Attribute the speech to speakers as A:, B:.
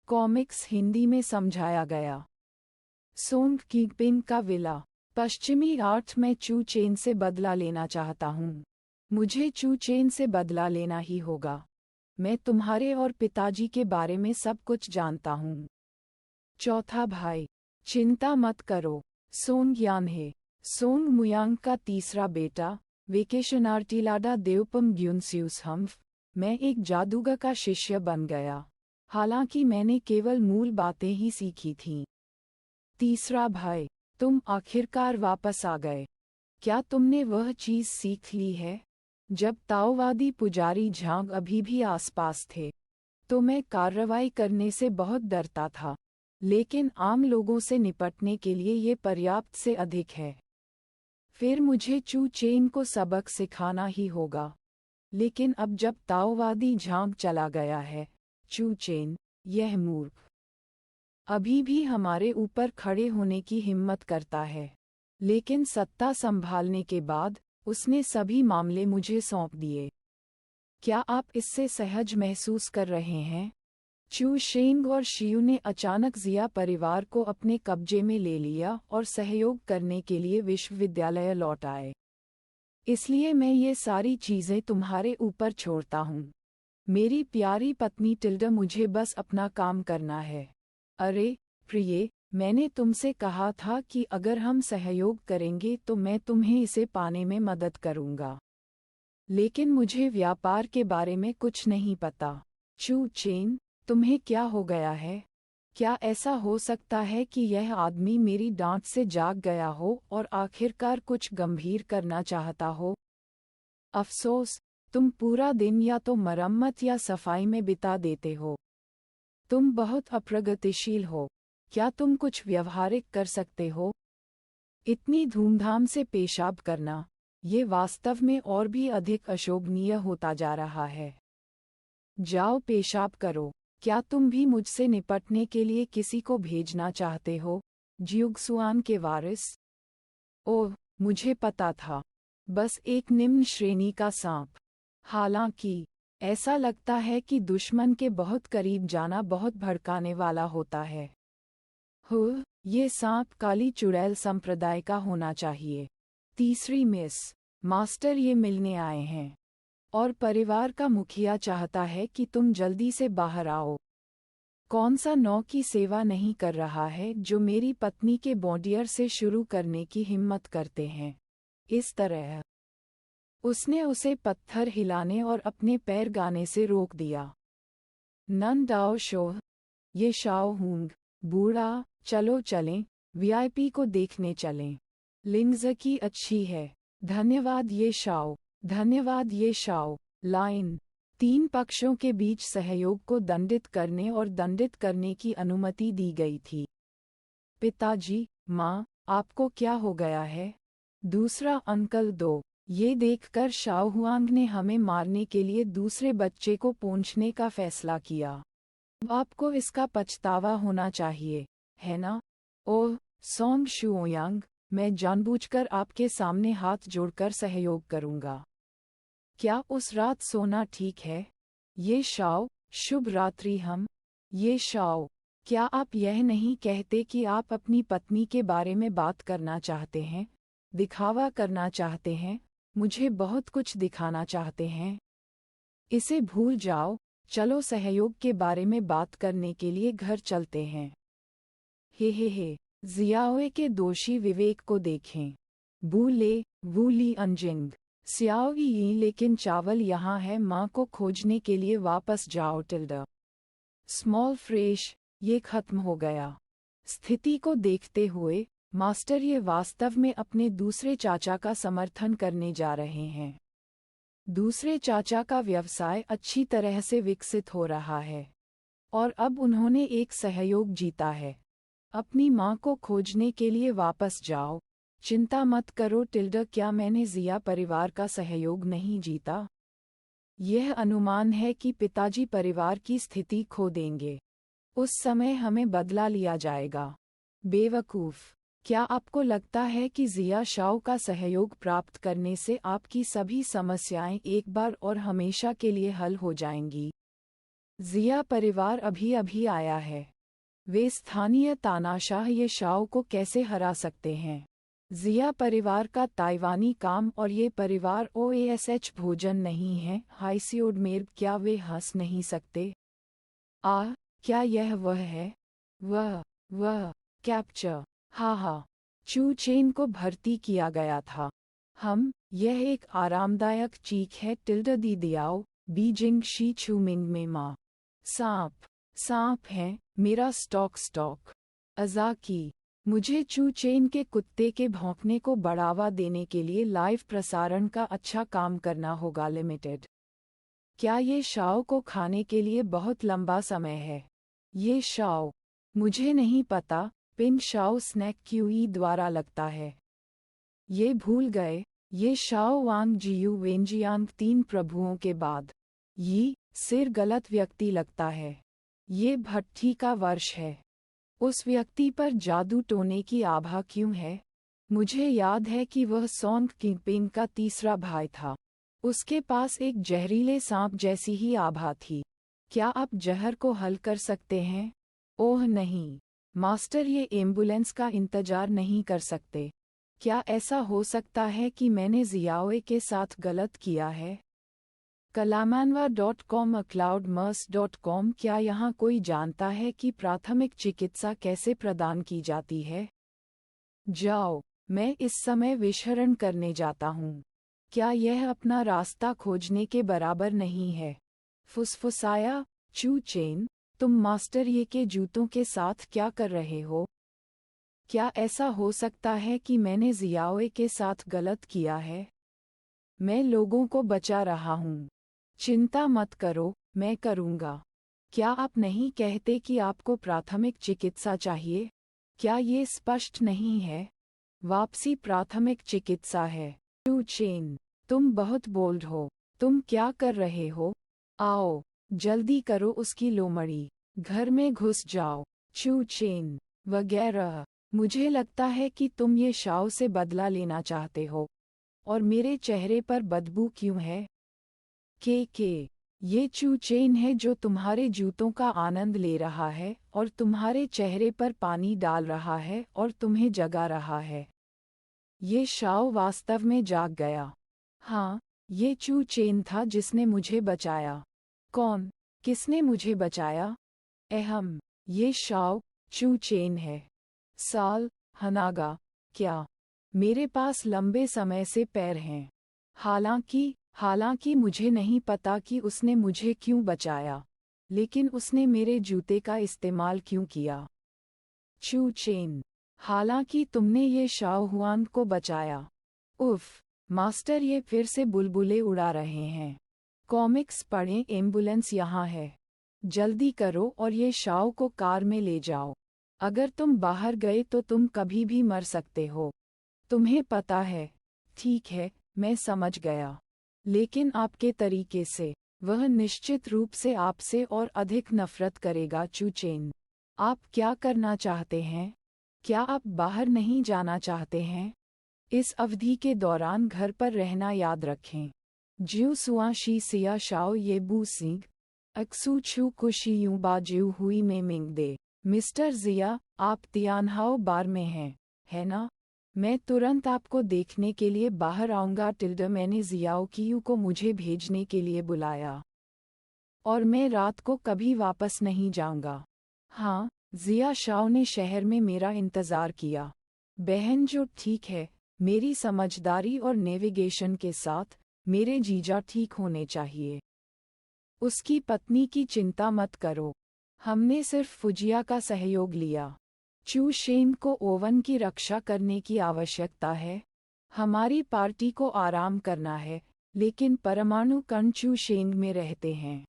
A: Comics Hindi में समझाया गया। सोंग किंगपिन का विला। पश्चिमी अर्थ में चू चेन से बदला लेना चाहता हूँ। मुझे चू चेन से बदला लेना ही होगा। मैं तुम्हारे और पिताजी के बारे में सब कुछ जानता हूँ। चौथा भाई। चिंता मत करो, सोंग यान है सोंग मुयांग का तीसरा बेटा, वेकेशनार्टिलाडा देवपम ग्युनस्यूस हम्फ। मैं एक जादूगर का शिष्य बन गया, हालांकि मैंने केवल मूल बातें ही सीखी थीं। तीसरा भाई। तुम आखिरकार वापस आ गए। क्या तुमने वह चीज़ सीख ली है? जब ताओवादी पुजारी झांग अभी भी आसपास थे, तो मैं कार्रवाई करने से बहुत डरता था, लेकिन आम लोगों से निपटने के लिए ये पर्याप्त से अधिक है। फिर मुझे चू चेन को सबक सिखाना ही होगा। लेकिन अब जब ताओवादी झांग चला गया है, चू चेन, यह मूर्ख, अभी भी हमारे ऊपर खड़े होने की हिम्मत करता है, लेकिन सत्ता संभालने के बाद उसने सभी मामले मुझे सौंप दिए। क्या आप इससे सहज महसूस कर रहे हैं? चू शेंग और शियू ने अचानक जिया परिवार को अपने कब्जे में ले लिया और सहयोग करने के लिए विश्वविद्यालय लौट आए। इसलिए मैं ये सारी चीज़ें तुम्हारे ऊपर छोड़ता हूँ। मेरी प्यारी पत्नी टिल्डा, मुझे बस अपना काम करना है। अरे प्रिय, मैंने तुमसे कहा था कि अगर हम सहयोग करेंगे तो मैं तुम्हें इसे पाने में मदद करूँगा। लेकिन मुझे व्यापार के बारे में कुछ नहीं पता। चू चेन, तुम्हें क्या हो गया है? क्या ऐसा हो सकता है कि यह आदमी मेरी डांट से जाग गया हो और आखिरकार कुछ गंभीर करना चाहता हो? अफसोस, तुम पूरा दिन या तो मरम्मत या सफाई में बिता देते हो। तुम बहुत अप्रगतिशील हो। क्या तुम कुछ व्यवहारिक कर सकते हो? इतनी धूमधाम से पेशाब करना, ये वास्तव में और भी अधिक अशोभनीय होता जा रहा है। जाओ पेशाब करो। क्या तुम भी मुझसे निपटने के लिए किसी को भेजना चाहते हो? जियुक्सुआन के वारिस। ओह, मुझे पता था। बस एक निम्न श्रेणी का सांप। हालांकि ऐसा लगता है कि दुश्मन के बहुत करीब जाना बहुत भड़काने वाला होता है। ये सांप काली चुड़ैल संप्रदाय का होना चाहिए। तीसरी मिस। मास्टर ये मिलने आए हैं, और परिवार का मुखिया चाहता है कि तुम जल्दी से बाहर आओ। कौन सा नौ की सेवा नहीं कर रहा है जो मेरी पत्नी के बॉन्डियर से शुरू करने की हिम्मत करते हैं? इस तरह उसने उसे पत्थर हिलाने और अपने पैर गाने से रोक दिया। नन डाओ शोह, ये शाओ हुंग, बूढ़ा, चलो चलें, वीआईपी को देखने चलें। लिंग्ज की अच्छी है। धन्यवाद ये शाओ, धन्यवाद ये शाओ। लाइन। तीन पक्षों के बीच सहयोग को दंडित करने और दंडित करने की अनुमति दी गई थी। पिताजी, माँ, आपको क्या हो गया है? दूसरा अंकल दो। ये देखकर शाओहुआंग ने हमें मारने के लिए दूसरे बच्चे को पूंछने का फैसला किया। आपको इसका पछतावा होना चाहिए, है ना? ओह, सोंग शुओयांग, मैं जानबूझकर आपके सामने हाथ जोड़कर सहयोग करूंगा। क्या उस रात सोना ठीक है? ये शाओ, शुभ रात्रि हम। ये शाओ, क्या आप यह नहीं कहते कि आप अपनी पत्नी के बारे में बात करना चाहते हैं? दिखावा करना चाहते हैं? मुझे बहुत कुछ दिखाना चाहते हैं? इसे भूल जाओ, चलो सहयोग के बारे में बात करने के लिए घर चलते हैं। हे, जियाओए के दोषी विवेक को देखें। वू ली अंजिंग। स्याओ यी, लेकिन चावल यहाँ है, माँ को खोजने के लिए वापस जाओ टिल्डा। स्मॉल फ्रेश, ये खत्म हो गया। स्थिति को देखते हुए, मास्टर ये वास्तव में अपने दूसरे चाचा का समर्थन करने जा रहे हैं। दूसरे चाचा का व्यवसाय अच्छी तरह से विकसित हो रहा है, और अब उन्होंने एक सहयोग जीता है। अपनी माँ को खोजने के लिए वापस जाओ। चिंता मत करो टिल्डा, क्या मैंने जिया परिवार का सहयोग नहीं जीता? यह अनुमान है कि पिताजी परिवार की स्थिति खो देंगे। उस समय हमें बदला लिया जाएगा। बेवकूफ़, क्या आपको लगता है कि जिया शाओ का सहयोग प्राप्त करने से आपकी सभी समस्याएं एक बार और हमेशा के लिए हल हो जाएंगी? जिया परिवार अभी अभी आया है। वे स्थानीय तानाशाह ये शाओ को कैसे हरा सकते हैं? जिया परिवार का ताइवानी काम और ये परिवार ओएसएच भोजन नहीं है। हाइसियोड मेर क्या वे हंस नहीं सकते? क्या यह वह है? वह कैप्चर। हा चू चेन को भर्ती किया गया था। यह एक आरामदायक चीख है। दी दियाओ बीजिंग शी छू मिंग में माँ। सांप है मेरा स्टॉक। अज़ाकी। मुझे चू चेन के कुत्ते के भौंकने को बढ़ावा देने के लिए लाइव प्रसारण का अच्छा काम करना होगा लिमिटेड। क्या ये शाओ को खाने के लिए बहुत लंबा समय है? ये शाओ मुझे नहीं पता। पिन शाओ स्नैक क्यूई द्वारा लगता है। ये भूल गए। ये शाओ वांग जियू वेंजियांग 3 प्रभुओं के बाद। ये सिर गलत व्यक्ति लगता है। ये भट्टी का वर्ष है। उस व्यक्ति पर जादू टोने की आभा क्यों है? मुझे याद है कि वह सोंग किंगपिन का तीसरा भाई था। उसके पास एक जहरीले सांप जैसी ही आभा थी। क्या आप जहर को हल कर सकते हैं? ओह नहीं मास्टर, ये एम्बुलेंस का इंतजार नहीं कर सकते। क्या ऐसा हो सकता है कि मैंने जियाओए के साथ गलत किया है? kalamanwa.com cloudmers.com। क्या यहाँ कोई जानता है कि प्राथमिक चिकित्सा कैसे प्रदान की जाती है? जाओ, मैं इस समय विशरण करने जाता हूँ। क्या यह अपना रास्ता खोजने के बराबर नहीं है? फुसफुसाया चू चेन, तुम मास्टर ये के जूतों के साथ क्या कर रहे हो? क्या ऐसा हो सकता है कि मैंने जियाओए के साथ गलत किया है? मैं लोगों को बचा रहा हूँ। चिंता मत करो, मैं करूँगा। क्या आप नहीं कहते कि आपको प्राथमिक चिकित्सा चाहिए? क्या ये स्पष्ट नहीं है? वापसी प्राथमिक चिकित्सा है। चू चेन, तुम बहुत बोल्ड हो। तुम क्या कर रहे हो? आओ, जल्दी करो उसकी लोमड़ी। घर में घुस जाओ। चू चेन वगैरह। मुझे लगता है कि तुम ये शाओ से बदला लेना चाहते हो। और मेरे चेहरे पर बदबू क्यों है? ये चू चेन है जो तुम्हारे जूतों का आनंद ले रहा है और तुम्हारे चेहरे पर पानी डाल रहा है और तुम्हें जगा रहा है। ये शाओ वास्तव में जाग गया। हाँ, ये चू चेन था जिसने मुझे बचाया। कौन? किसने मुझे बचाया? ये शाओ चू चेन है। साल हनागा। क्या मेरे पास लंबे समय से पैर हैं? हालांकि मुझे नहीं पता कि उसने मुझे क्यों बचाया, लेकिन उसने मेरे जूते का इस्तेमाल क्यों किया? चू चेन, हालांकि तुमने ये शाओ हुआन को बचाया। उफ, मास्टर ये फिर से बुलबुले उड़ा रहे हैं। कॉमिक्स पढ़ें, एम्बुलेंस यहाँ है। जल्दी करो और ये शाओ को कार में ले जाओ। अगर तुम बाहर गए तो तुम कभी भी मर सकते हो। तुम्हें पता है। ठीक है, मैं समझ गया। लेकिन आपके तरीके से, वह निश्चित रूप से आपसे और अधिक नफरत करेगा। चू चेन, आप क्या करना चाहते हैं? क्या आप बाहर नहीं जाना चाहते हैं? इस अवधि के दौरान घर पर रहना याद रखें। ज्यू सुआ शी सिया शाओ ये बू सिंग अक्सू छू कुशी यूं बा ज्यू हुई में मिंग दे। मिस्टर जिया, आप तियानहाओ बार में हैं, है ना? मैं तुरंत आपको देखने के लिए बाहर आऊँगा। मैंने जियाओ कियू को मुझे भेजने के लिए बुलाया। और मैं रात को कभी वापस नहीं जाऊँगा। हाँ, जिया शाओ ने शहर में मेरा इंतज़ार किया। बहन जो ठीक है, मेरी समझदारी और नेविगेशन के साथ, मेरे जीजा ठीक होने चाहिए। उसकी पत्नी की चिंता मत करो। हमने सिर्फ फुजिया का सहयोग लिया। चू शेन को ओवन की रक्षा करने की आवश्यकता है। हमारी पार्टी को आराम करना है, लेकिन परमाणु कण चू शेंग में रहते हैं।